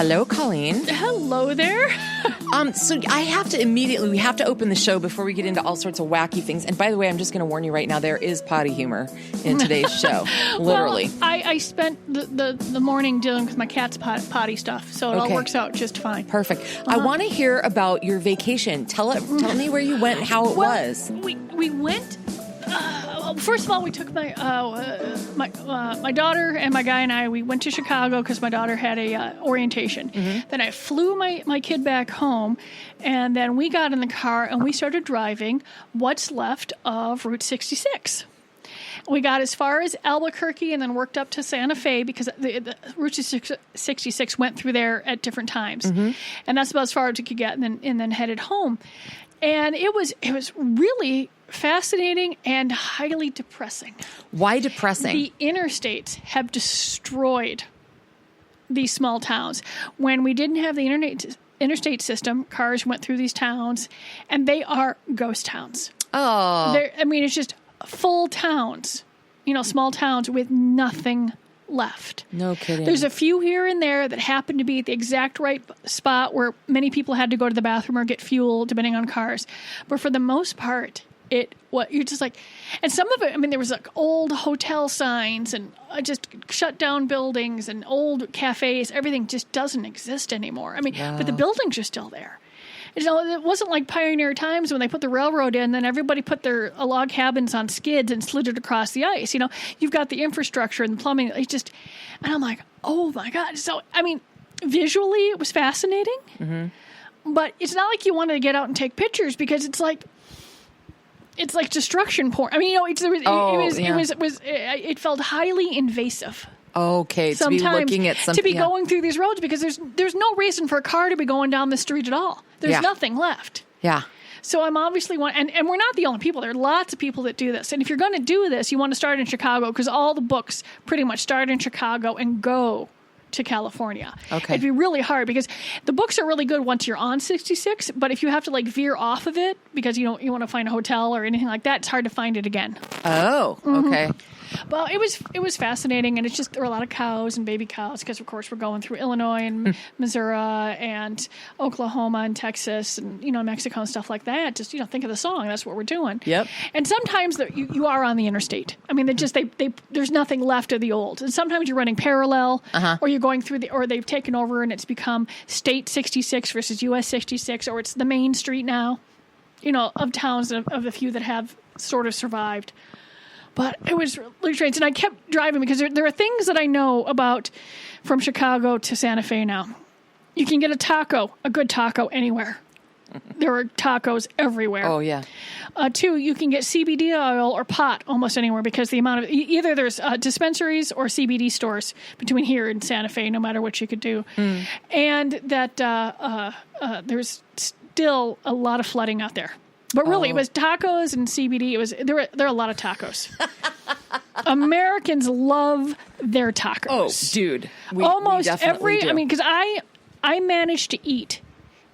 Hello, Colleen. Hello there. So we have to open the show before we get into all sorts of wacky things. And by the way, I'm just going to warn you right now, there is potty humor in today's show. Literally. Well, I spent the morning dealing with my cat's potty stuff, so it all works out just fine. Perfect. I want to hear about your vacation. Tell me where you went and how it was. We went... first of all, we took my daughter and my guy and I. We went to Chicago because my daughter had a orientation. Mm-hmm. Then I flew my kid back home, and then we got in the car and we started driving what's left of Route 66. We got as far as Albuquerque and then worked up to Santa Fe because the Route 66 went through there at different times, mm-hmm. and that's about as far as we could get, and then headed home. And it was really fascinating and highly depressing. Why depressing? The interstates have destroyed these small towns. When we didn't have the interstate system, cars went through these towns, and they are ghost towns. Oh. It's just full towns, small towns with nothing left. No kidding. There's a few here and there that happen to be at the exact right spot where many people had to go to the bathroom or get fuel, depending on cars. But for the most part, you're just like, and some of it, there was like old hotel signs and just shut down buildings and old cafes. Everything just doesn't exist anymore. Wow. But the buildings are still there. It wasn't like pioneer times when they put the railroad in, then everybody put their log cabins on skids and slid it across the ice. You've got the infrastructure and the plumbing. And I'm like, oh my God. So, visually it was fascinating, mm-hmm. but it's not like you wanted to get out and take pictures because it's like destruction porn. It felt highly invasive. Okay, sometimes, to be looking at something. To be going through these roads because there's no reason for a car to be going down the street at all. There's nothing left. Yeah. So I'm obviously and we're not the only people. There are lots of people that do this. And if you're going to do this, you want to start in Chicago because all the books pretty much start in Chicago and go to California. Okay. It'd be really hard because the books are really good once you're on 66, but if you have to veer off of it because you want to find a hotel or anything like that, it's hard to find it again. Oh, okay. Mm-hmm. Well, it was fascinating, and there were a lot of cows and baby cows because, of course, we're going through Illinois and Missouri and Oklahoma and Texas and, Mexico and stuff like that. Just, think of the song. That's what we're doing. Yep. And sometimes you are on the interstate. There's nothing left of the old. And sometimes you're running parallel or you're going through or they've taken over and it's become State 66 versus US 66, or it's the main street now, of towns of the few that have sort of survived. But it was really strange. And I kept driving because there are things that I know about from Chicago to Santa Fe now. You can get a good taco anywhere. There are tacos everywhere. Oh, yeah. 2, you can get CBD oil or pot almost anywhere because the amount of... Either there's dispensaries or CBD stores between here and Santa Fe, no matter what you could do. Mm. And that there's still a lot of flooding out there. But really, it was tacos and CBD. There are a lot of tacos. Americans love their tacos. Oh, dude. Almost every... do. Because I managed to eat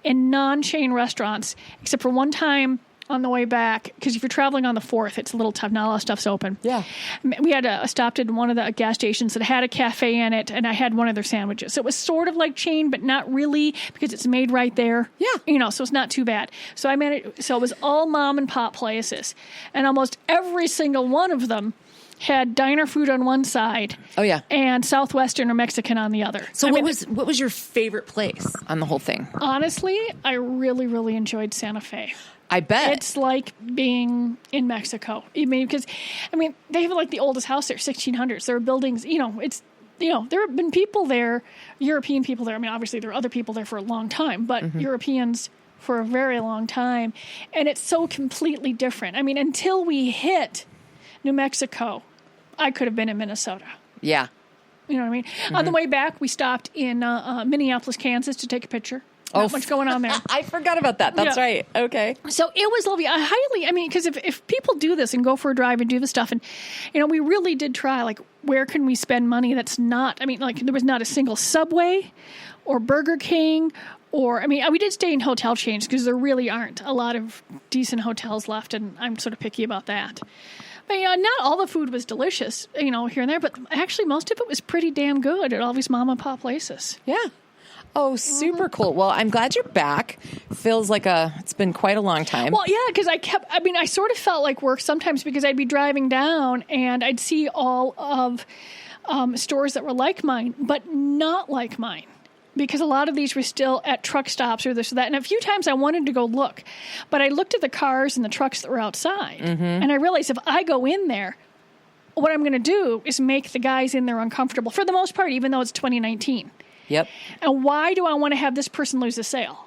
in non-chain restaurants, except for one time on the way back, because if you're traveling on the 4th, it's a little tough. Not a lot of stuff's open. Yeah. We had stopped at one of the gas stations that had a cafe in it, and I had one of their sandwiches. So it was sort of like chain, but not really, because it's made right there. Yeah. So it's not too bad. So it was all mom and pop places, and almost every single one of them had diner food on one side. Oh, yeah. And Southwestern or Mexican on the other. So what was your favorite place on the whole thing? Honestly, I really, really enjoyed Santa Fe. I bet. It's like being in Mexico. Because they have the oldest house there, 1600s. There are buildings, there have been people there, European people there. Obviously there are other people there for a long time, but Europeans for a very long time. And it's so completely different. Until we hit New Mexico, I could have been in Minnesota. Yeah. You know what I mean? Mm-hmm. On the way back, we stopped in Minneapolis, Kansas to take a picture. Not much going on there. I forgot about that. That's right. Okay. So it was lovely. I highly, because if people do this and go for a drive and do the stuff, and, we really did try, where can we spend money that's not, there was not a single Subway or Burger King or, we did stay in hotel chains because there really aren't a lot of decent hotels left, and I'm sort of picky about that. But, not all the food was delicious, here and there, but actually most of it was pretty damn good at all these mom and pop places. Yeah. Oh, super cool. Well, I'm glad you're back. Feels like it's been quite a long time. Well, yeah, because I sort of felt like work sometimes because I'd be driving down and I'd see all of stores that were like mine, but not like mine. Because a lot of these were still at truck stops or this or that. And a few times I wanted to go look. But I looked at the cars and the trucks that were outside. And I realized if I go in there, what I'm going to do is make the guys in there uncomfortable. For the most part, even though it's 2019. Yep. And why do I want to have this person lose a sale?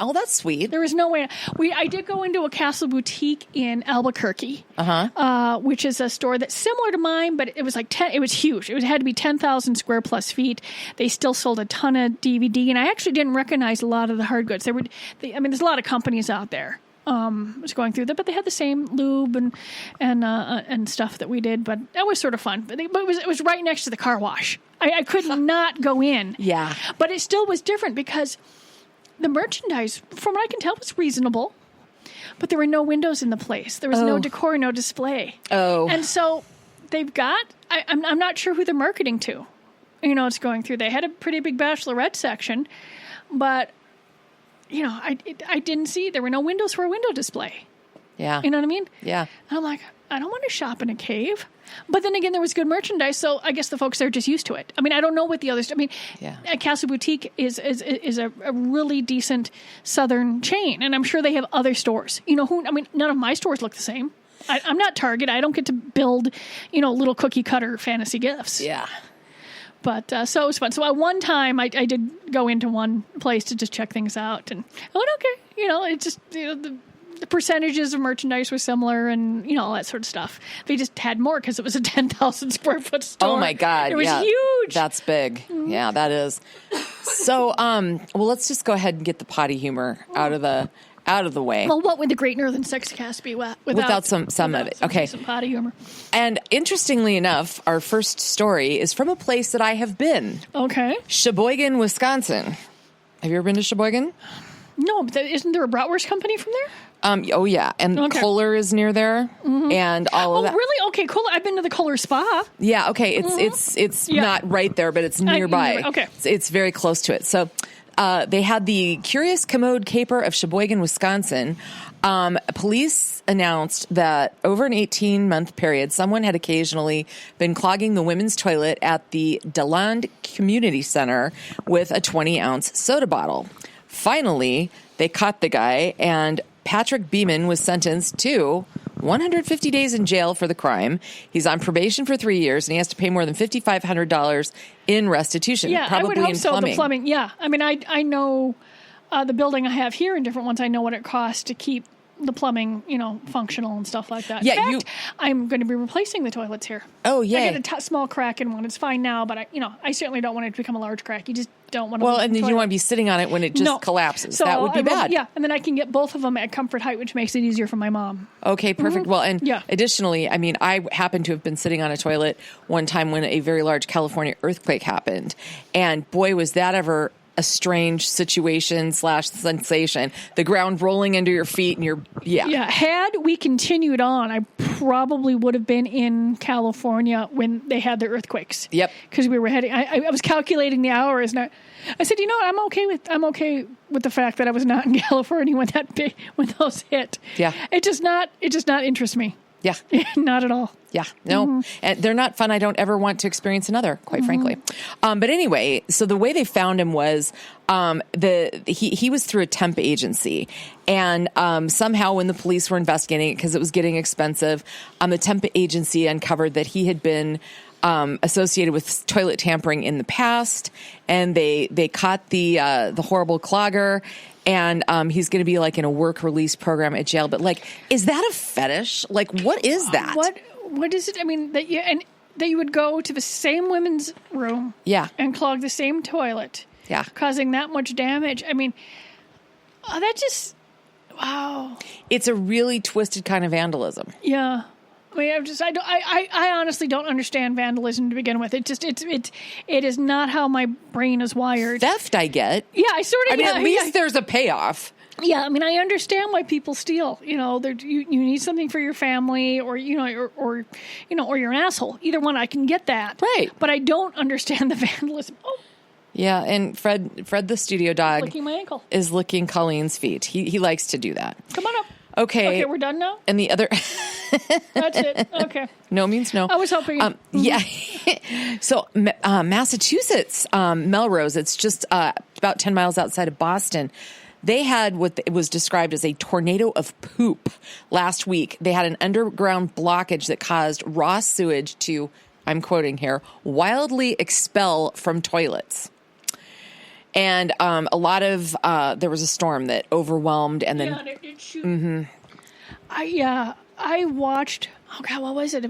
Oh, that's sweet. There was no way. I did go into a Castle boutique in Albuquerque, which is a store that's similar to mine, but it was like it was huge. It had to be 10,000 square plus feet. They still sold a ton of DVD, and I actually didn't recognize a lot of the hard goods. There's a lot of companies out there. I was going through that, but they had the same lube and stuff that we did. But that was sort of fun. But it was right next to the car wash. I could not go in. Yeah, but it still was different because the merchandise, from what I can tell, was reasonable, but there were no windows in the place. There was no decor, no display. Oh. And so they've got, I'm not sure who they're marketing to. It's going through. They had a pretty big bachelorette section, but, I didn't see, there were no windows for a window display. Yeah. You know what I mean? Yeah. And I'm like, I don't want to shop in a cave. But then again, there was good merchandise, so I guess the folks there are just used to it. I mean, I don't know what the others. Castle Boutique is a really decent Southern chain, and I'm sure they have other stores. None of my stores look the same. I'm not Target. I don't get to build, little cookie cutter fantasy gifts. Yeah. But so it was fun. So at one time, I did go into one place to just check things out, and I went, okay, it just the percentages of merchandise were similar and, all that sort of stuff. They just had more because it was a 10,000 square foot store. Oh, my God. It was huge. That's big. Yeah, that is. So, well, let's just go ahead and get the potty humor out of the way. Well, what would the Great Northern Sexcast be without some of it? Okay. Some potty humor. And interestingly enough, our first story is from a place that I have been. Okay. Sheboygan, Wisconsin. Have you ever been to Sheboygan? No, but isn't there a bratwurst company from there? Oh, yeah. And Kohler is near there and all of that. Oh, really? Okay, Kohler. I've been to the Kohler Spa. Yeah, okay. It's not right there, but it's nearby. Okay. It's very close to it. So they had the Curious Commode Caper of Sheboygan, Wisconsin. Police announced that over an 18-month period, someone had occasionally been clogging the women's toilet at the DeLand Community Center with a 20-ounce soda bottle. Finally, they caught the guy, and Patrick Beeman was sentenced to 150 days in jail for the crime. He's on probation for 3 years, and he has to pay more than $5,500 in restitution. Yeah, probably I would hope in so. plumbing. The plumbing, yeah. I mean, I know the building I have here and different ones. I know what it costs to keep the plumbing, functional and stuff like that. Yeah, in fact, I'm going to be replacing the toilets here. Oh, yeah. I get a small crack in one. It's fine now, but I certainly don't want it to become a large crack. You just don't want to. Well, and then you want to be sitting on it when it just collapses. So that would be bad. Yeah, and then I can get both of them at comfort height, which makes it easier for my mom. Okay, perfect. Well, and additionally, I mean, I happen to have been sitting on a toilet one time when a very large California earthquake happened, and boy, was that ever a strange situation / sensation. The ground rolling under your feet and Yeah, had we continued on, I probably would have been in California when they had the earthquakes. Yep. Because we were heading, I was calculating the hours, and I said, I'm okay with the fact that I was not in California when those hit. Yeah. It does not interest me. Yeah. Not at all. Yeah, no, and they're not fun. I don't ever want to experience another, quite frankly. But anyway, so the way they found him was he was through a temp agency, and somehow when the police were investigating it because it was getting expensive, the temp agency uncovered that he had been associated with toilet tampering in the past, and they caught the horrible clogger. And he's going to be like in a work release program at jail. But like, is that a fetish? Like, what is that? What is it? I mean, that you would go to the same women's room, and clog the same toilet, causing that much damage. I mean, that just wow. It's a really twisted kind of vandalism. Yeah. I mean, I honestly don't understand vandalism to begin with. It is not how my brain is wired. Theft, I get. Yeah, I sort of. I mean, at least there's a payoff. Yeah, I mean, I understand why people steal. You need something for your family, or or you're an asshole. Either one, I can get that. Right. But I don't understand the vandalism. Oh, Yeah, and Fred, the studio dog, Licking my ankle. is licking Colleen's feet. He likes to do that. Come on up. Okay. Okay, we're done now? And the other... That's it. Okay. No means no. I was hoping... Yeah. So, Massachusetts, Melrose, it's just about 10 miles outside of Boston. They had what was described as a tornado of poop last week. They had an underground blockage that caused raw sewage to, I'm quoting here, wildly expel from toilets. And a lot of, there was a storm that overwhelmed and then... Yeah, it shoot. I watched, oh God, what was it? I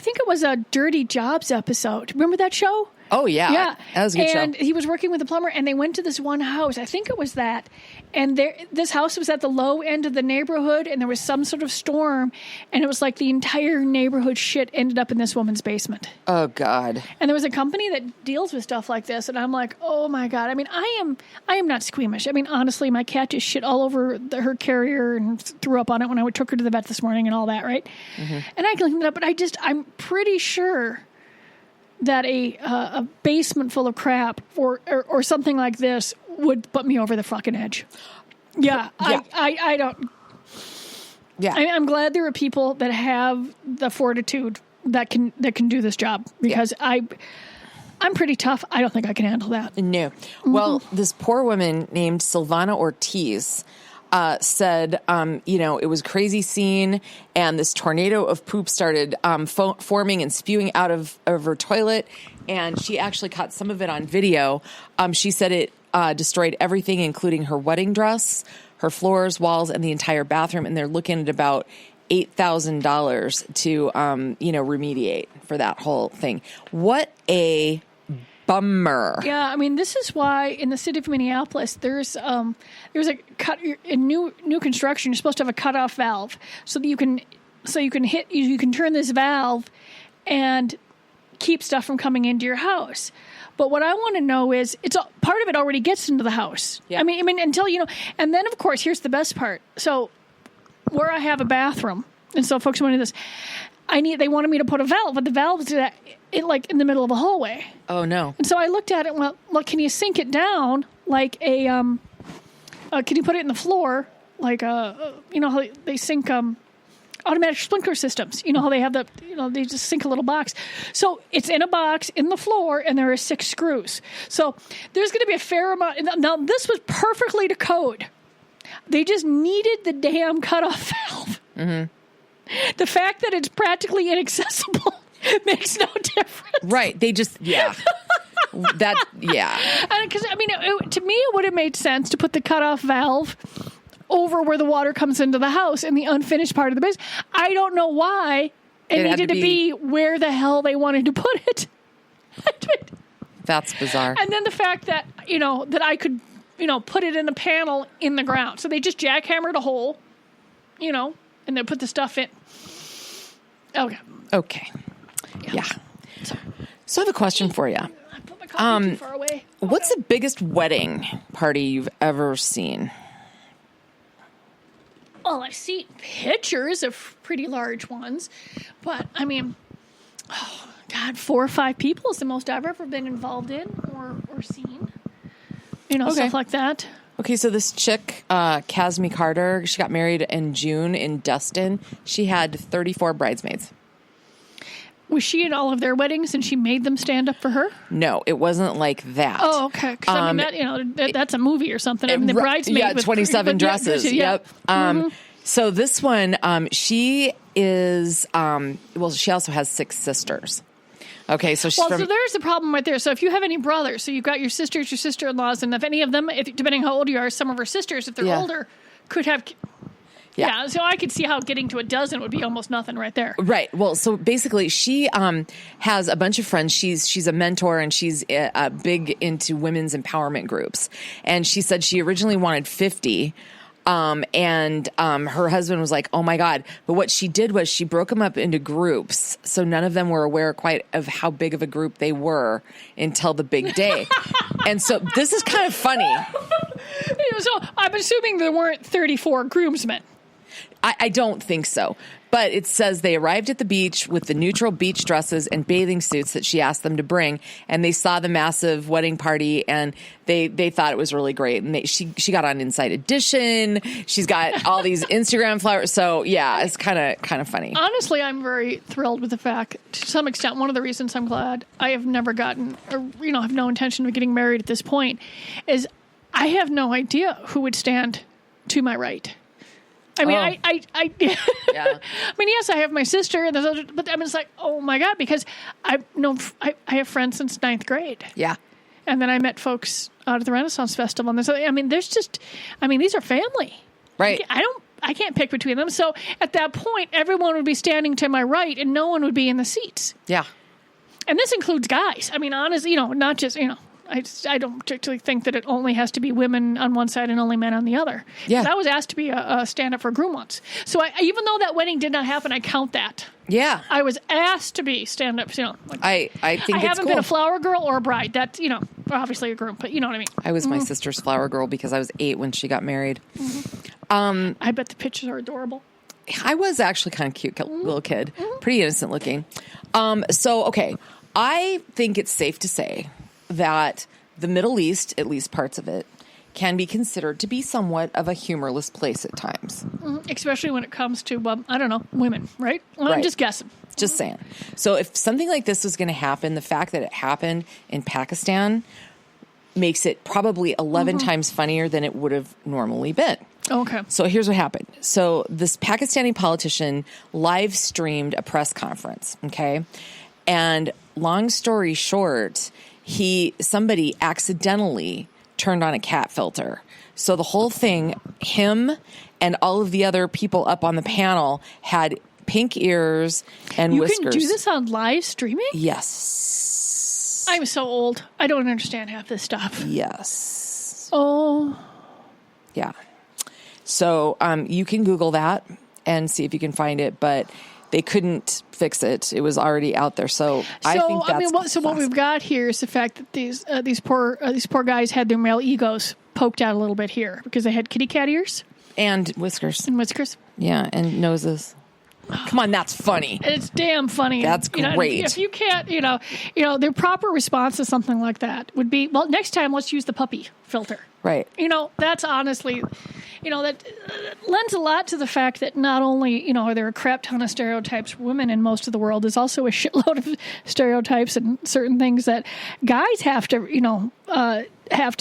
think it was a Dirty Jobs episode. Remember that show? Oh, yeah. Yeah. That was a good show. And he was working with a plumber, and they went to this one house. I think it was that. And this house was at the low end of the neighborhood, and there was some sort of storm, and it was like the entire neighborhood shit ended up in this woman's basement. Oh, God. And there was a company that deals with stuff like this, and I'm like, oh, my God. I mean, I am not squeamish. I mean, honestly, my cat just shit all over her carrier and threw up on it when I took her to the vet this morning and all that, right? Mm-hmm. And I cleaned it up, but I'm pretty sure that a basement full of crap or something like this would put me over the fucking edge. Yeah. I don't. Yeah. I'm glad there are people that have the fortitude that can do this job, because I'm pretty tough. I don't think I can handle that. No. Well, this poor woman named Silvana Ortiz said, it was a crazy scene, and this tornado of poop started forming and spewing out of her toilet, and she actually caught some of it on video. She said it destroyed everything, including her wedding dress, her floors, walls, and the entire bathroom, and they're looking at about $8,000 to, remediate for that whole thing. What a bummer. Yeah, I mean, this is why in the city of Minneapolis there's a cut in new construction. You're supposed to have a cutoff valve so that you can turn this valve and keep stuff from coming into your house. But what I want to know is, part of it already gets into the house. Yeah. I mean, until and then of course here's the best part. So where I have a bathroom, and so folks want to do this. They wanted me to put a valve, but the valve is in the middle of a hallway. Oh no! And so I looked at it. Well, can you sink it down like a? Can you put it in the floor like how they sink automatic sprinkler systems? You know how they have they just sink a little box. So it's in a box in the floor, and there are 6 screws. So there's going to be a fair amount. Now this was perfectly to code. They just needed the damn cutoff valve. Mm-hmm. The fact that it's practically inaccessible makes no difference. Right. They just, yeah. Because, to me, it would have made sense to put the cutoff valve over where the water comes into the house in the unfinished part of the basement. I don't know why it needed to be where the hell they wanted to put it. That's bizarre. And then the fact that, that I could, put it in a panel in the ground. So they just jackhammered a hole, and they put the stuff in. Okay. Yeah. So I have a question for you. I put my coffee too far away. What's the biggest wedding party you've ever seen? Well, I've seen pictures of pretty large ones, but 4 or 5 people is the most I've ever been involved in or seen. Stuff like that. Okay, so this chick, Casmi Carter, she got married in June in Destin. She had 34 bridesmaids. Was she in all of their weddings and she made them stand up for her? No, it wasn't like that. Oh, okay. Because that's a movie or something. The bridesmaid. Yeah, 27 dresses. Yeah. Yep. So this one, she is, she also has 6 sisters. Okay, so she's so there's the problem right there. So if you have any brothers, so you've got your sisters, your sister-in-laws, and if any of them, depending how old you are, some of her sisters, if they're older, could have... Yeah, so I could see how getting to a dozen would be almost nothing right there. Right. Well, so basically she has a bunch of friends. She's a mentor, and she's big into women's empowerment groups. And she said she originally wanted 50. And her husband was like, oh my God. But what she did was she broke them up into groups. So none of them were aware quite of how big of a group they were until the big day. And so this is kind of funny. So I'm assuming there weren't 34 groomsmen. I don't think so. But it says they arrived at the beach with the neutral beach dresses and bathing suits that she asked them to bring, and they saw the massive wedding party, and they thought it was really great. And she got on Inside Edition. She's got all these Instagram flowers. So yeah, it's kind of funny. Honestly, I'm very thrilled with the fact, to some extent, one of the reasons I'm glad I have never gotten, or have no intention of getting married at this point, is I have no idea who would stand to my right. I mean, yeah. I mean, yes, I have my sister, and but I mean, it's like, oh my God, because I have friends since ninth grade. Yeah. And then I met folks out at the Renaissance Festival, and I mean, these are family. Right. I can't pick between them. So at that point, everyone would be standing to my right, and no one would be in the seats. Yeah. And this includes guys. I mean, honestly, not just, I don't particularly think that it only has to be women on one side and only men on the other. Yeah. I was asked to be a stand-up for a groom once. So even though that wedding did not happen, I count that. Yeah. I was asked to be stand-up. I think it's cool. I haven't been a flower girl or a bride. That's, obviously a groom, but you know what I mean. I was my sister's flower girl because I was 8 when she got married. I bet the pictures are adorable. I was actually kind of cute little kid. Pretty innocent looking. Okay. I think it's safe to say that the Middle East, at least parts of it, can be considered to be somewhat of a humorless place at times. Especially when it comes to, women, right? Well, Right. I'm just guessing. Just saying. So if something like this was going to happen, the fact that it happened in Pakistan makes it probably 11 times funnier than it would have normally been. Okay. So here's what happened. So this Pakistani politician live streamed a press conference, okay? And long story short, somebody accidentally turned on a cat filter. So the whole thing, him and all of the other people up on the panel had pink ears and whiskers. You can do this on live streaming? Yes. I'm so old. I don't understand half this stuff. Yes. Oh. Yeah. So you can Google that and see if you can find it, but they couldn't fix it. It was already out there. So I think that's what we've got here is the fact that these poor guys had their male egos poked out a little bit here because they had kitty cat ears and whiskers. Yeah, and noses. Come on, that's funny. It's damn funny. That's great. If you can't, the proper response to something like that would be, well, next time let's use the puppy filter. Right. That's honestly, that lends a lot to the fact that not only, are there a crap ton of stereotypes for women in most of the world, there's also a shitload of stereotypes and certain things that guys have to,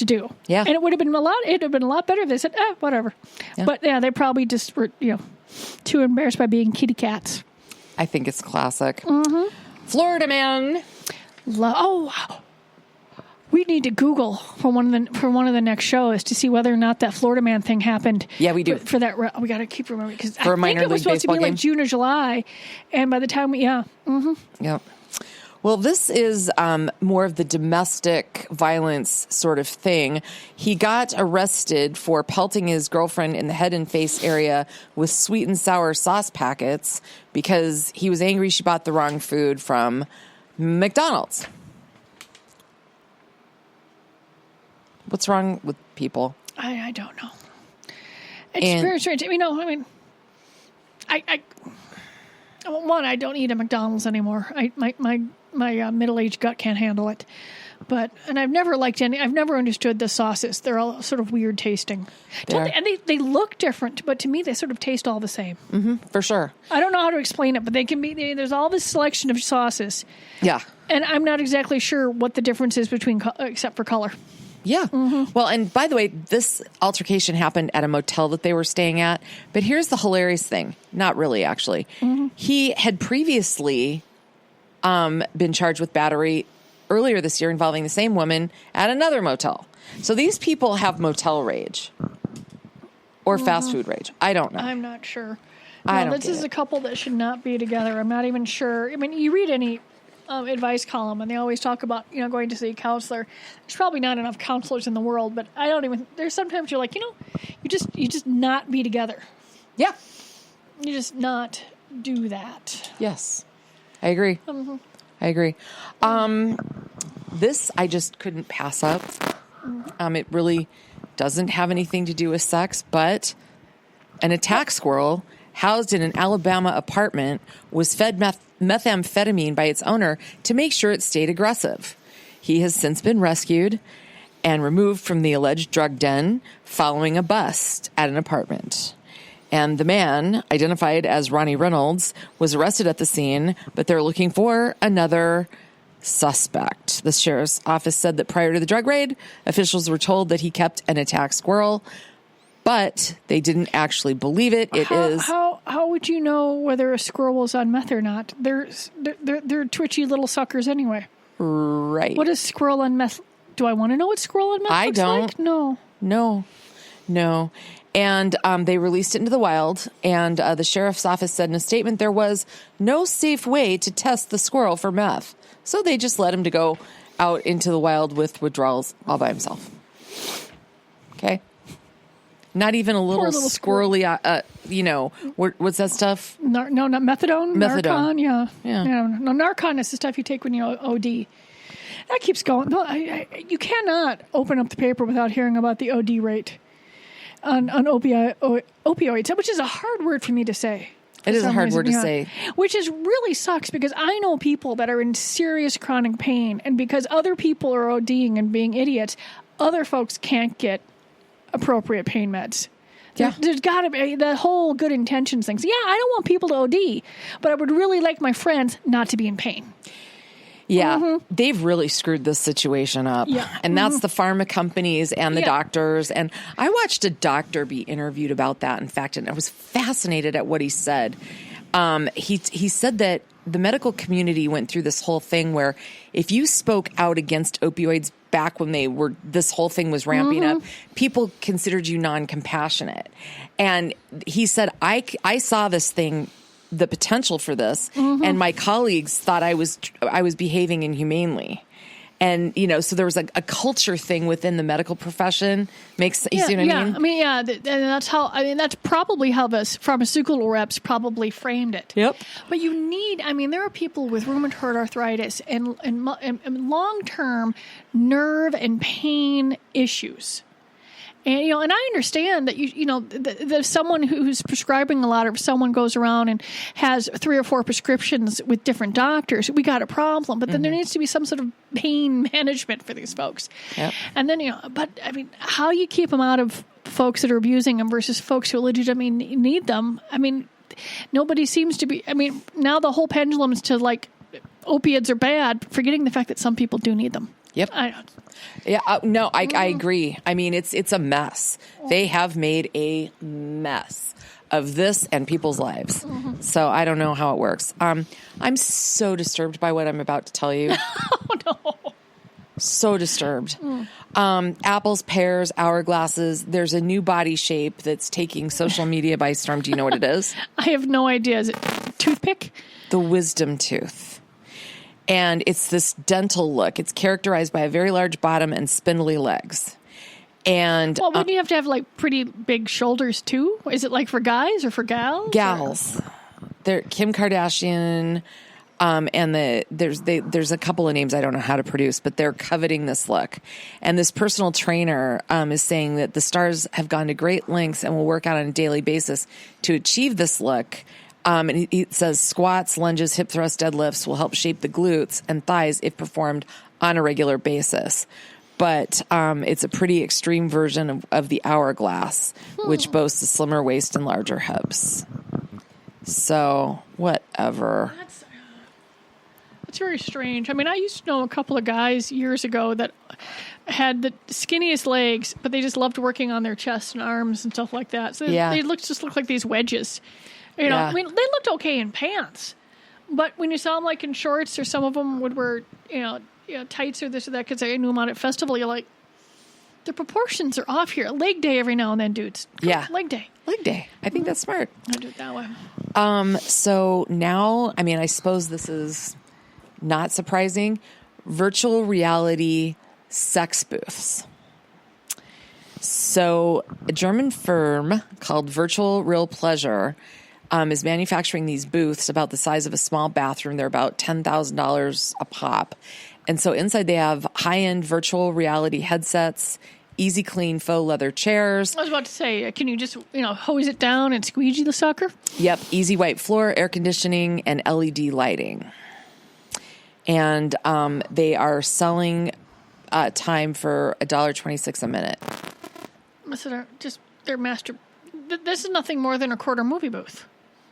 do. Yeah. And it would have been a lot better if they said, whatever. Yeah. But yeah, they probably just were, too embarrassed by being kitty cats. I think it's classic. Florida man. We need to Google for one of the next shows to see whether or not that Florida man thing happened. Yeah, we do. For that, we got to keep remembering because I For a think minor it was league supposed to be baseball like June or July, and by the time Yep. Well, this is more of the domestic violence sort of thing. He got arrested for pelting his girlfriend in the head and face area with sweet and sour sauce packets because he was angry she bought the wrong food from McDonald's. What's wrong with people? I don't know. It's very strange. I don't eat at McDonald's anymore. My middle-aged gut can't handle it. And I've never understood the sauces. They're all sort of weird tasting. And they look different, but to me they sort of taste all the same. Mm-hmm, for sure. I don't know how to explain it, but they can be, there's all this selection of sauces. Yeah. And I'm not exactly sure what the difference is except for color. Yeah. Mm-hmm. Well, and by the way, this altercation happened at a motel that they were staying at. But here's the hilarious thing. Not really, actually. Mm-hmm. He had previously been charged with battery earlier this year involving the same woman at another motel. So these people have motel rage or fast food rage. I don't know. I'm not sure. This is a couple that should not be together. I'm not even sure. You read any advice column and they always talk about, going to see a counselor. There's probably not enough counselors in the world, but there's sometimes you're like, you just not be together. Yeah. You just not do that. Yes. I agree. Mm-hmm. I agree. This I just couldn't pass up. It really doesn't have anything to do with sex, but an attack squirrel housed in an Alabama apartment, was fed methamphetamine by its owner to make sure it stayed aggressive. He has since been rescued and removed from the alleged drug den following a bust at an apartment. And the man, identified as Ronnie Reynolds, was arrested at the scene, but they're looking for another suspect. The sheriff's office said that prior to the drug raid, officials were told that he kept an attack squirrel, but they didn't actually believe it. How would you know whether a squirrel was on meth or not? They're twitchy little suckers anyway. Right. What is squirrel on meth? Do I want to know what squirrel on meth looks like? No. And they released it into the wild, and the sheriff's office said in a statement there was no safe way to test the squirrel for meth. So they just let him to go out into the wild with withdrawals all by himself. Okay? Not even a little squirrely, what's that stuff? No, not methadone? Methadone. Narcan, yeah. No, Narcan is the stuff you take when you OD. That keeps going. No, you cannot open up the paper without hearing about the OD rate on opioids, which is a hard word for me to say. It is a hard word to say. Which really sucks because I know people that are in serious chronic pain, and because other people are ODing and being idiots, other folks can't get appropriate pain meds. Yeah. There's got to be the whole good intentions things. Yeah, I don't want people to OD, but I would really like my friends not to be in pain. Yeah, they've really screwed this situation up. Yeah. And that's the pharma companies and the doctors. And I watched a doctor be interviewed about that, in fact, and I was fascinated at what he said. He said that the medical community went through this whole thing where if you spoke out against opioids back when this whole thing was ramping up, people considered you non-compassionate. And he said, I saw this thing, the potential for this, and my colleagues thought I was behaving inhumanely. And, so there was a culture thing within the medical profession. You see what I mean? And that's probably how the pharmaceutical reps probably framed it. Yep. But there are people with rheumatoid arthritis and long-term nerve and pain issues. And, and I understand that, that someone who's prescribing a lot, or if someone goes around and has 3 or 4 prescriptions with different doctors, we got a problem. But then there needs to be some sort of pain management for these folks. Yep. And then, how you keep them out of folks that are abusing them versus folks who legitimately need them. Nobody seems to be, now the whole pendulum is to opiates are bad, forgetting the fact that some people do need them. Yep. I agree. It's a mess. They have made a mess of this and people's lives. So I don't know how it works. I'm so disturbed by what I'm about to tell you. Oh, no. So disturbed. Apples, pears, hourglasses. There's a new body shape that's taking social media by storm. Do you know what it is? I have no idea. Is it toothpick? The wisdom tooth. And it's this dental look. It's characterized by a very large bottom and spindly legs. And wouldn't you have to have pretty big shoulders too? Is it for guys or for gals? Gals. They're Kim Kardashian, and there's a couple of names I don't know how to produce, but they're coveting this look. And this personal trainer is saying that the stars have gone to great lengths and will work out on a daily basis to achieve this look. And it says squats, lunges, hip thrusts, deadlifts will help shape the glutes and thighs if performed on a regular basis. But it's a pretty extreme version of the hourglass, which boasts a slimmer waist and larger hips. So, whatever. That's very strange. I used to know a couple of guys years ago that had the skinniest legs, but they just loved working on their chest and arms and stuff like that. So they just look like these wedges. They looked okay in pants, but when you saw them in shorts, or some of them would wear, tights or this or that, because I knew them out at festival, you're like, the proportions are off here. Leg day every now and then, dudes. Yeah. Leg day. Leg day. I think that's smart. I do it that way. So now, I suppose this is not surprising. Virtual reality sex booths. So a German firm called Virtual Real Pleasure is manufacturing these booths about the size of a small bathroom. They're about $10,000 a pop. And so inside they have high-end virtual reality headsets easy clean faux leather chairs. I was about to say, can you just, hose it down and squeegee the sucker? Yep. Easy white floor, air conditioning, and LED lighting. And they are selling time for $1.26 a minute. So they're master. This is nothing more than a quarter movie booth.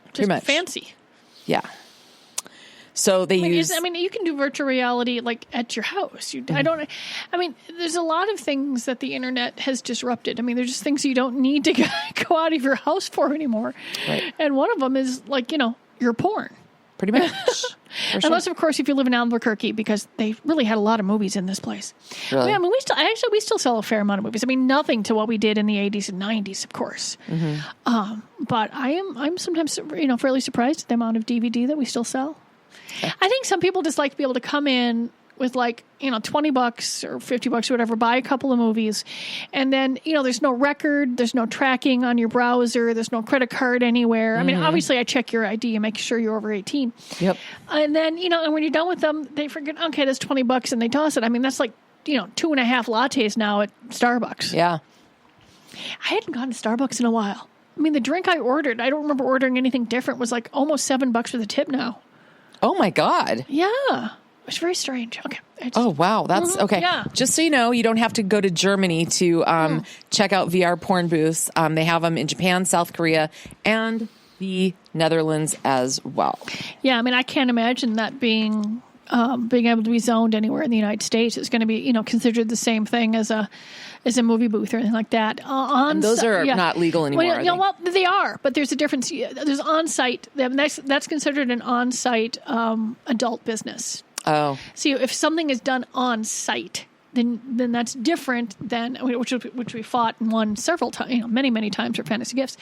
Just pretty much. Fancy. Yeah. So they use. You can do virtual reality like at your house. There's a lot of things that the internet has disrupted. There's just things you don't need to go out of your house for anymore. Right. And one of them is your porn. Pretty much. Unless, of course, if you live in Albuquerque, because they really had a lot of movies in this place. Really? We still sell a fair amount of movies. Nothing to what we did in the 80s and 90s, of course. Mm-hmm. But I'm sometimes, fairly surprised at the amount of DVD that we still sell. Okay. I think some people just like to be able to come in with $20 or $50 or whatever, buy a couple of movies. And then, there's no record, there's no tracking on your browser, there's no credit card anywhere. Obviously I check your ID and make sure you're over 18. Yep. And then, and when you're done with them, they forget, okay, that's $20 and they toss it. That's like, 2.5 lattes now at Starbucks. Yeah. I hadn't gone to Starbucks in a while. The drink I ordered, I don't remember ordering anything different, was like almost $7 for the tip now. Oh my God. Yeah. It's very strange. Okay. Oh, wow. That's okay. Yeah. Just so you know, you don't have to go to Germany to check out VR porn booths. They have them in Japan, South Korea, and the Netherlands as well. Yeah. I can't imagine that being able to be zoned anywhere in the United States. It's going to be, considered the same thing as a movie booth or anything like that. And those are not legal anymore. Well, they are, but there's a difference. There's on-site. That's considered an on-site adult business. Oh. See, if something is done on site, then that's different than which we fought and won several times, many times for Fantasy Gifts.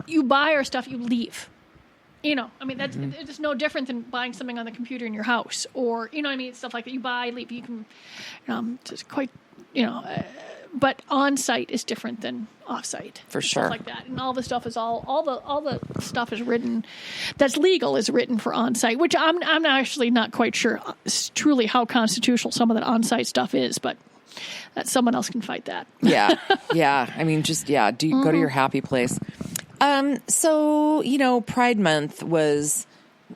You buy our stuff, you leave. That's it's no different than buying something on the computer in your house, or stuff like that. You buy, leave. You can, it's quite, but on site is different than off site. For sure. Stuff like that. And all the stuff is all the stuff is written that's legal is written for on site, which I'm actually not quite sure truly how constitutional some of that on site stuff is, but that someone else can fight that. Yeah. Yeah. Do you go to your happy place? So, Pride Month was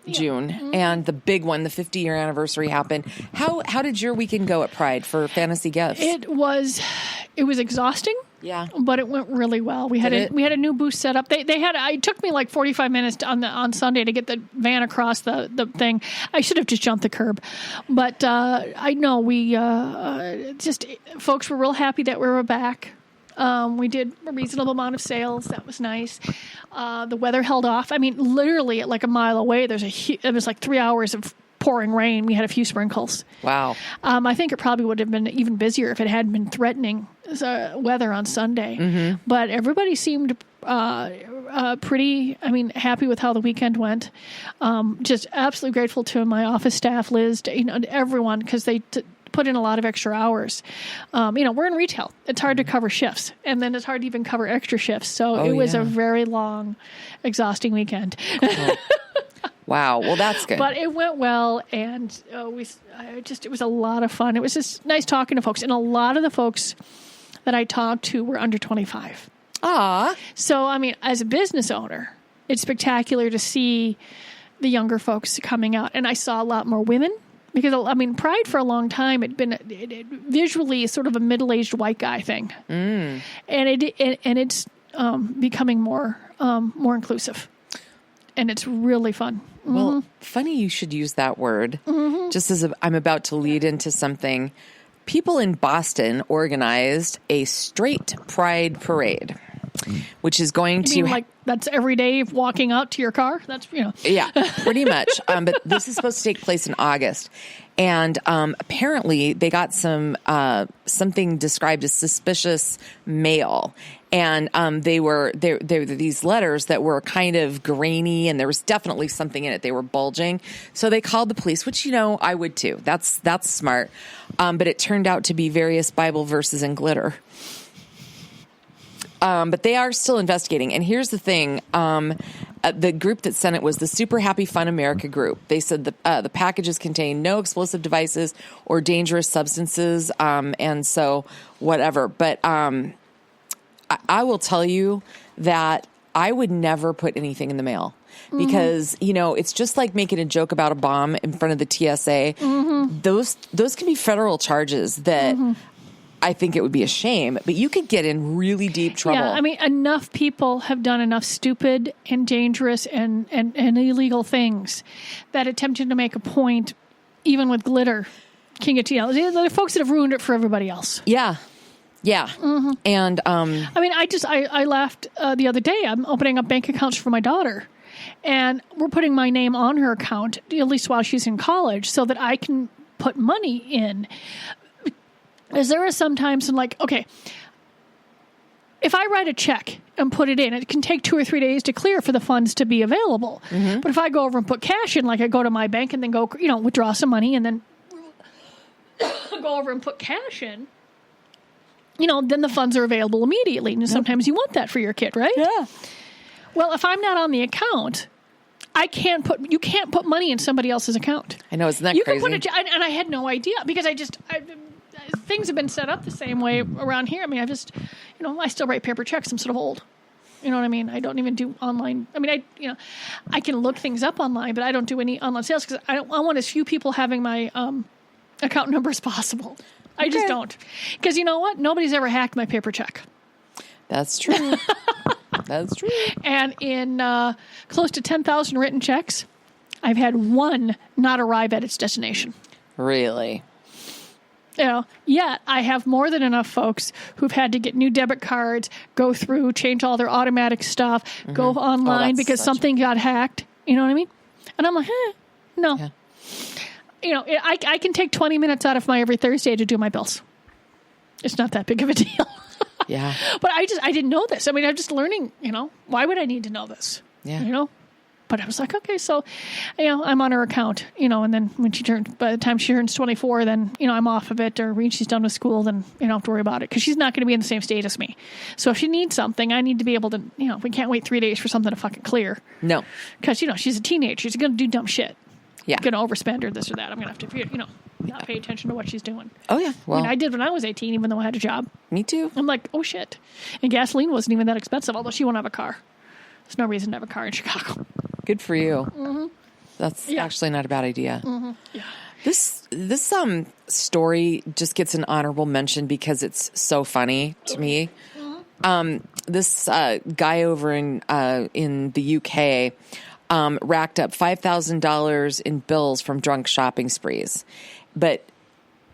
June, and the big one, the 50-year anniversary happened. How did your weekend go at Pride for Fantasy Gifts? It was exhausting. Yeah, but it went really well. We had a new booth set up. It took me like 45 minutes on Sunday to get the van across the thing. I should have just jumped the curb, but I know folks were real happy that we were back. We did a reasonable amount of sales. That was nice. The weather held off. Literally at like a mile away, it was like 3 hours of pouring rain. We had a few sprinkles. Wow. I think it probably would have been even busier if it hadn't been threatening weather on Sunday. Mm-hmm. But everybody seemed pretty, happy with how the weekend went. Just absolutely grateful to my office staff, Liz, to everyone, because they put in a lot of extra hours. We're in retail. It's hard to cover shifts, and then it's hard to even cover extra shifts. So it was a very long, exhausting weekend. Cool. Wow. Well, that's good. But it went well, and it was a lot of fun. It was just nice talking to folks, and a lot of the folks that I talked to were under 25. Ah. So, as a business owner, it's spectacular to see the younger folks coming out, and I saw a lot more women. Because, Pride for a long time had been visually sort of a middle-aged white guy thing. Mm. And it's becoming more inclusive. And it's really fun. Mm-hmm. Well, funny you should use that word. Mm-hmm. Just as I'm about to lead into something. People in Boston organized a straight pride parade, which is going that's every day walking out to your car? That's, Yeah, pretty much. But this is supposed to take place in August. And apparently they got something described as suspicious mail. And they were these letters that were kind of grainy, and there was definitely something in it. They were bulging. So they called the police, which, I would too. That's smart. But it turned out to be various Bible verses and glitter. But they are still investigating. And here's the thing. the group that sent it was the Super Happy Fun America group. They said the packages contain no explosive devices or dangerous substances, and so whatever. But I will tell you that I would never put anything in the mail. Because, it's just like making a joke about a bomb in front of the TSA. Those can be federal charges that I think it would be a shame, but you could get in really deep trouble. Yeah, I mean, enough people have done enough stupid and dangerous and illegal things that attempting to make a point, even with glitter, can get to, there are folks that have ruined it for everybody else. Yeah. Yeah. And, I mean, I laughed the other day. I'm opening up bank accounts for my daughter. And we're putting my name on her account, at least while she's in college, so that I can put money in. As there are sometimes, okay, if I write a check and put it in, it can take 2 or 3 days to clear for the funds to be available. But if I go over and put cash in, like I go to my bank and then go, withdraw some money and then go over and put cash in, then the funds are available immediately. And sometimes you want that for your kid, right? Yeah. Well, if I'm not on the account, you can't put money in somebody else's account. I know, isn't that you crazy? Can put and I had no idea because things have been set up the same way around here. I mean, I still write paper checks. I'm sort of old. You know what I mean? I don't even do online. I mean, I can look things up online, but I don't do any online sales because I want as few people having my account number as possible. I just don't. Because you know what? Nobody's ever hacked my paper check. That's true. That's true. And in close to 10,000 written checks, I've had one not arrive at its destination. Really? Yet I have more than enough folks who've had to get new debit cards, go through, change all their automatic stuff, go online because something got hacked. You know what I mean? And I'm like, no. Yeah. I can take 20 minutes out of my every Thursday to do my bills. It's not that big of a deal. Yeah. But I didn't know this. I mean, I'm just learning, why would I need to know this? Yeah. But I was like, okay, so, I'm on her account, and then by the time she turns 24, then, I'm off of it, or when she's done with school, then you don't have to worry about it, because she's not going to be in the same state as me. So if she needs something, I need to be able to, we can't wait 3 days for something to fucking clear. No. Because, she's a teenager. She's going to do dumb shit. Yeah. Going to overspend or this or that. I'm going to have to, not pay attention to what she's doing. Oh, yeah. Well, I did when I was 18, even though I had a job. Me too. I'm like, oh, shit. And gasoline wasn't even that expensive, although she won't have a car. There's no reason to have a car in Chicago. Good for you. That's actually not a bad idea. Yeah. This story just gets an honorable mention because it's so funny to me. This guy over in the UK racked up $5,000 in bills from drunk shopping sprees.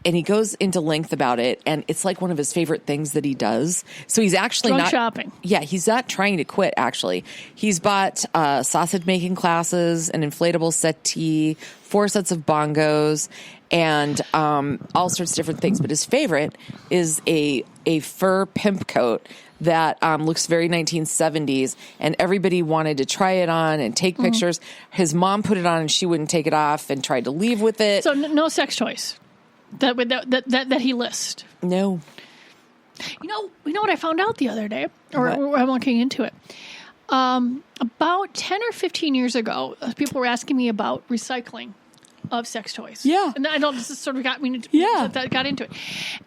And he goes into length about it, and it's like one of his favorite things that he does. So he's actually drunk shopping. Yeah, he's not trying to quit, actually. He's bought sausage-making classes, an inflatable settee, 4 sets of bongos, and all sorts of different things. But his favorite is a fur pimp coat that looks very 1970s, and everybody wanted to try it on and take pictures. His mom put it on, and she wouldn't take it off and tried to leave with it. So no sex toys that he lists. No. You know what I found out the other day, or I'm looking into it. About 10 or 15 years ago, people were asking me about recycling of sex toys. Yeah. And I know this sort of got me got into it.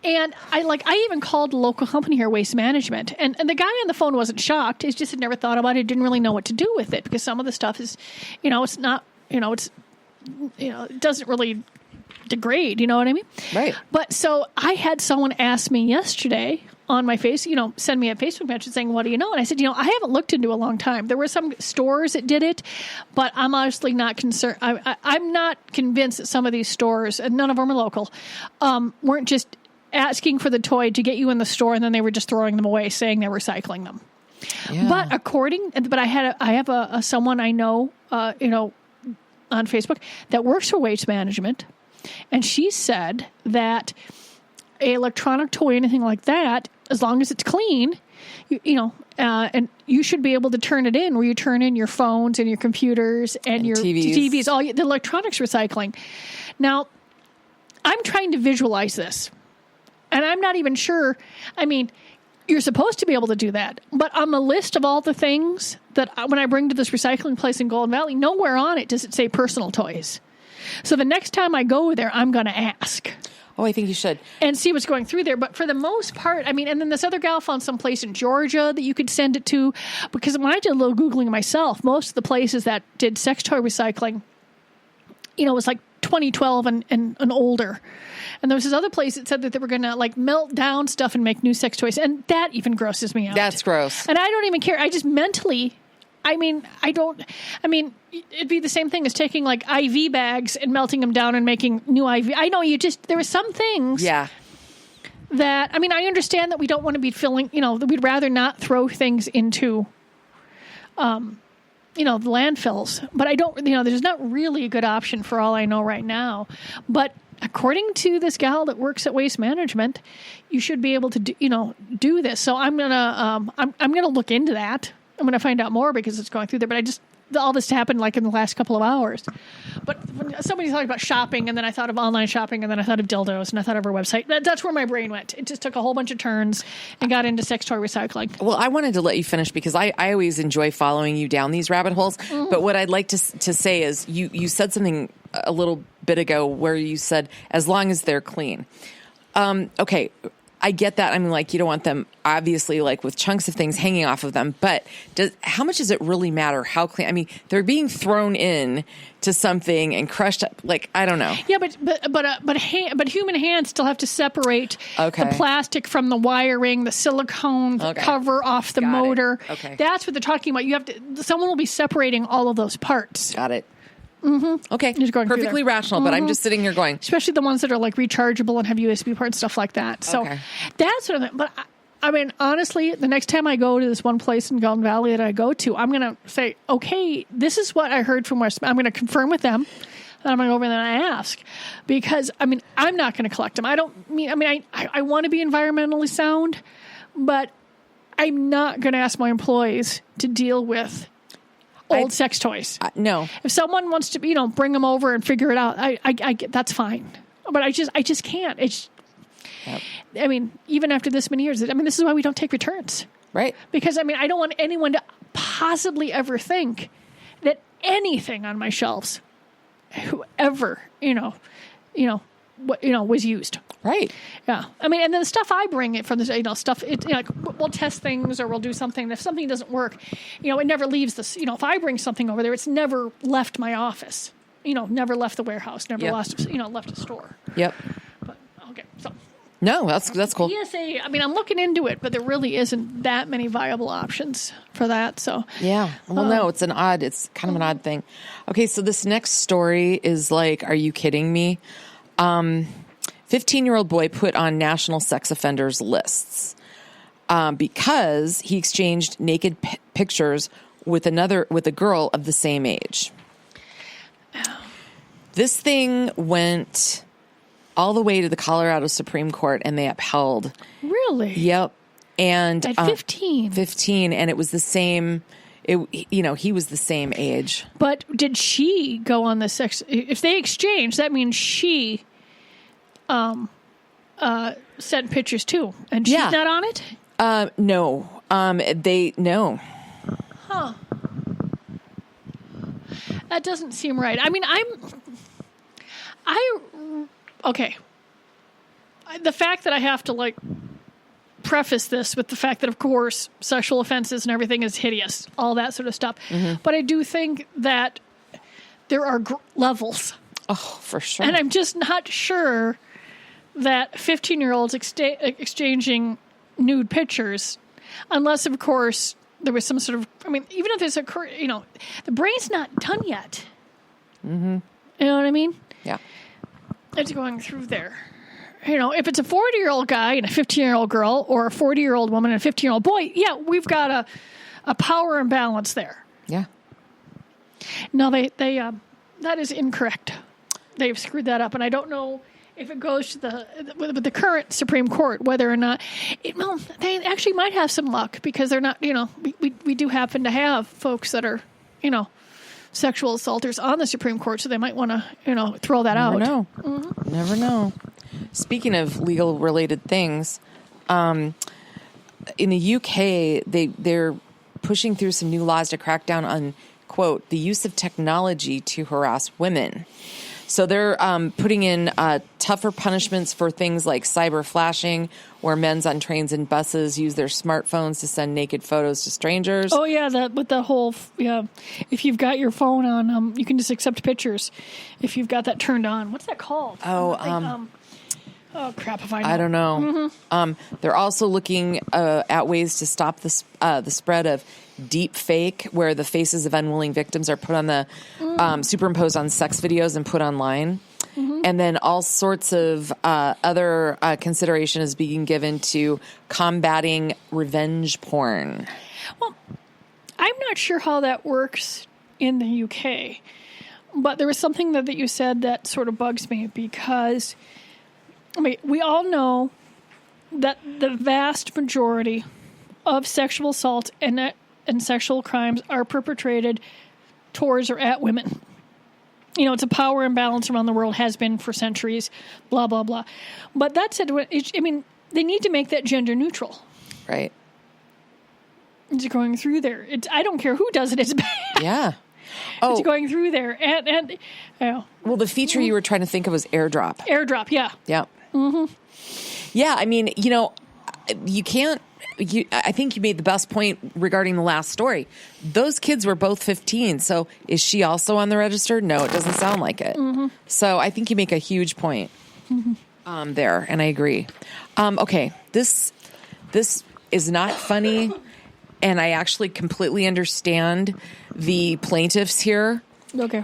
And I even called a local company here, Waste Management. And the guy on the phone wasn't shocked. He just had never thought about it, didn't really know what to do with it, because some of the stuff is, it's not, it doesn't really degrade, you know what I mean? Right. But so I had someone ask me yesterday on my face, send me a Facebook message saying, what do you know? And I said, I haven't looked into a long time. There were some stores that did it, but I'm honestly not concerned. I'm not convinced that some of these stores, and none of them are local, weren't just asking for the toy to get you in the store, and then they were just throwing them away, saying they're recycling them. Yeah. But I have someone I know, on Facebook that works for Waste Management. And she said that an electronic toy, anything like that, as long as it's clean, and you should be able to turn it in where you turn in your phones and your computers and your TVs, all the electronics recycling. Now, I'm trying to visualize this, and I'm not even sure. I mean, you're supposed to be able to do that, but on the list of all the things that when I bring to this recycling place in Golden Valley, nowhere on it does it say personal toys. So the next time I go there, I'm going to ask. Oh, I think you should. And see what's going through there. But for the most part, I mean, and then this other gal found some place in Georgia that you could send it to. Because when I did a little Googling myself, most of the places that did sex toy recycling, it was like 2012 and older. And there was this other place that said that they were going to like melt down stuff and make new sex toys. And that even grosses me out. That's gross. And I don't even care. I just mentally... it'd be the same thing as taking like IV bags and melting them down and making new IV. I know there were some things that, I understand that we don't want to be filling, that we'd rather not throw things into, the landfills, but I don't, there's not really a good option for all I know right now. But according to this gal that works at Waste Management, you should be able to do this. So I'm going to look into that. I'm going to find out more because it's going through there. But all this happened like in the last couple of hours. But when somebody talked about shopping, and then I thought of online shopping, and then I thought of dildos, and I thought of our website. That's where my brain went. It just took a whole bunch of turns and got into sex toy recycling. Well, I wanted to let you finish because I always enjoy following you down these rabbit holes. Mm-hmm. But what I'd like to say is you said something a little bit ago where you said, as long as they're clean. Okay. I get that. I mean, like, you don't want them, obviously, like, with chunks of things hanging off of them. But how much does it really matter how clean? I mean, they're being thrown in to something and crushed up. Like, I don't know. Yeah, but human hands still have to separate the plastic from the wiring, the silicone cover off the motor. Okay, that's what they're talking about. Someone will be separating all of those parts. Got it. Mm-hmm. Okay, perfectly rational, but I'm just sitting here going... Especially the ones that are like rechargeable and have USB ports, stuff like that. So that's what I'm... But I mean, honestly, the next time I go to this one place in Golden Valley that I go to, I'm going to say, okay, this is what I heard from West... I'm going to confirm with them. And I'm going to go over there and I ask. Because, I mean, I'm not going to collect them. I want to be environmentally sound, but I'm not going to ask my employees to deal with... old sex toys. No. If someone wants to, bring them over and figure it out, I get that's fine. But I just can't. It's. Yep. I mean, even after this many years, this is why we don't take returns, right? Because I don't want anyone to possibly ever think that anything on my shelves, whoever was used. Right. Yeah. I mean, and then the stuff I bring it from the, stuff, like we'll test things or we'll do something. If something doesn't work, it never leaves this, if I bring something over there, it's never left my office, never left the warehouse, never left a store. Yep. But, okay. So. No, that's cool. ESA, I'm looking into it, but there really isn't that many viable options for that. So. Yeah. Well, no, it's kind of an odd thing. Okay. So this next story is like, are you kidding me? 15-year-old boy put on national sex offenders lists because he exchanged naked pictures with a girl of the same age. This thing went all the way to the Colorado Supreme Court, and they upheld. Really? Yep. And at 15. 15, and it was the same. He was the same age. But did she go on the sex? If they exchanged, that means she. Sent pictures too, and she's not on it. No. No. Huh. That doesn't seem right. I mean, okay. The fact that I have to preface this with the fact that, of course, sexual offenses and everything is hideous, all that sort of stuff. Mm-hmm. But I do think that there are levels. Oh, for sure. And I'm just not sure that 15-year-olds exchanging nude pictures, unless, of course, there was some sort of, even if there's the brain's not done yet. Mm-hmm. You know what I mean? Yeah. It's going through there. If it's a 40-year-old guy and a 15-year-old girl, or a 40-year-old woman and a 15-year-old boy, yeah, we've got a power imbalance there. Yeah. No, they that is incorrect. They've screwed that up, and I don't know if it goes to the current Supreme Court, whether or not they actually might have some luck, because they're not, we do happen to have folks that are, sexual assaulters on the Supreme Court, so they might want to, throw that out. Never know. Mm-hmm. Never know. Speaking of legal related things, in the UK, they're pushing through some new laws to crack down on, quote, the use of technology to harass women. So they're putting in tougher punishments for things like cyber flashing, where men's on trains and buses use their smartphones to send naked photos to strangers. Oh, yeah, if you've got your phone on, you can just accept pictures if you've got that turned on. What's that called? Oh, crap, if I know. I don't know. Mm-hmm. They're also looking at ways to stop the spread of deep fake, where the faces of unwilling victims are put on the superimposed on sex videos and put online. Mm-hmm. And then all sorts of other consideration is being given to combating revenge porn. Well, I'm not sure how that works in the UK, but there was something that you said that sort of bugs me, because we all know that the vast majority of sexual assault and sexual crimes are perpetrated towards or at women. It's a power imbalance around the world, has been for centuries, blah, blah, blah. But that said, they need to make that gender neutral. Right. It's going through there. I don't care who does it, it's bad. Yeah. It's going through there. And well, the feature you were trying to think of was airdrop. Airdrop, yeah. Yeah. Mm-hmm. Yeah, you can't... I think you made the best point regarding the last story. Those kids were both 15. So is she also on the register? No, it doesn't sound like it. Mm-hmm. So I think you make a huge point there, and I agree. Okay, this is not funny, and I actually completely understand the plaintiffs here. Okay.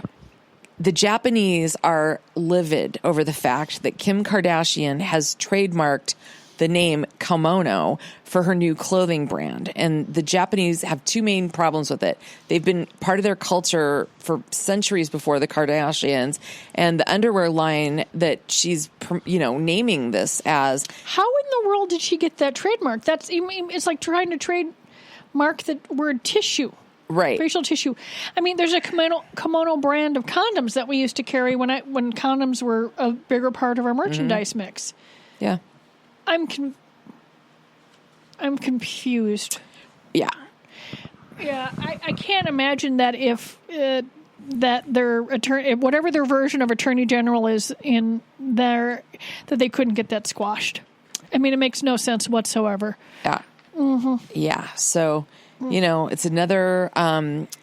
The Japanese are livid over the fact that Kim Kardashian has trademarked the name kimono for her new clothing brand. And the Japanese have two main problems with it. They've been part of their culture for centuries before the Kardashians, and the underwear line that she's, naming this as. How in the world did she get that trademark? It's like trying to trademark the word tissue. Right. Facial tissue. There's a kimono brand of condoms that we used to carry when condoms were a bigger part of our merchandise mix. Yeah. I'm confused. Yeah. Yeah, I can't imagine that if that their attorney, whatever their version of attorney general is in there, that they couldn't get that squashed. It makes no sense whatsoever. Yeah. Mm-hmm. Yeah. So, it's another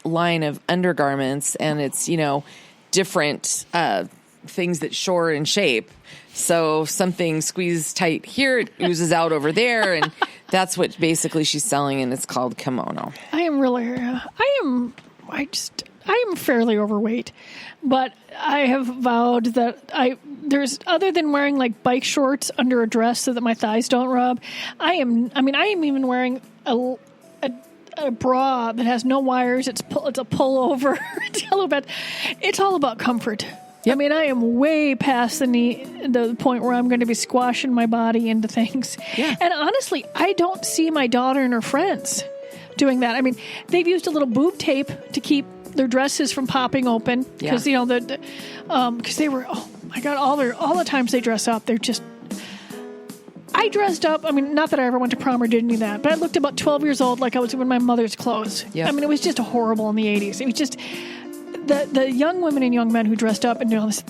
line of undergarments, and it's, different things that shore and shape. So something squeezed tight here, it oozes out over there, and that's what basically she's selling, and it's called kimono. I am fairly overweight, but I have vowed that there's, other than wearing like bike shorts under a dress so that my thighs don't rub, I am even wearing a bra that has no wires. It's a pullover. It's all about comfort. Yep. I am way past the point where I'm going to be squashing my body into things. Yeah. And honestly, I don't see my daughter and her friends doing that. They've used a little boob tape to keep their dresses from popping open because because they were, oh my God, all the times they dress up, they're just. I dressed up. Not that I ever went to prom or did any of that, but I looked about 12 years old, like I was in my mother's clothes. Yep. It was just horrible in the 80s. It was just. The young women and young men who dressed up and doing this,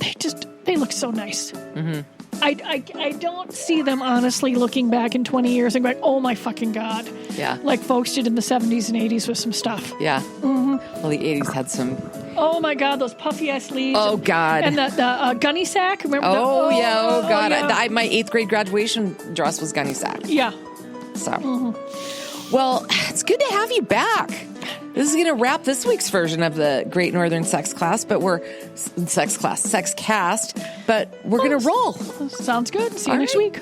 they look so nice. Mm-hmm. I don't see them honestly looking back in 20 years and going, oh my fucking God. Yeah. Like folks did in the 70s and 80s with some stuff. Yeah. Mm-hmm. Well, the 80s had some. Oh my God, those puffy ass sleeves. Oh God. And the gunny sack. Remember? Oh God. Yeah. My 8th grade graduation dress was gunny sack. Yeah. So. Mm-hmm. Well, it's good to have you back. This is going to wrap this week's version of the Great Northern Sex Cast, but we're going to roll. Sounds good. See you next week.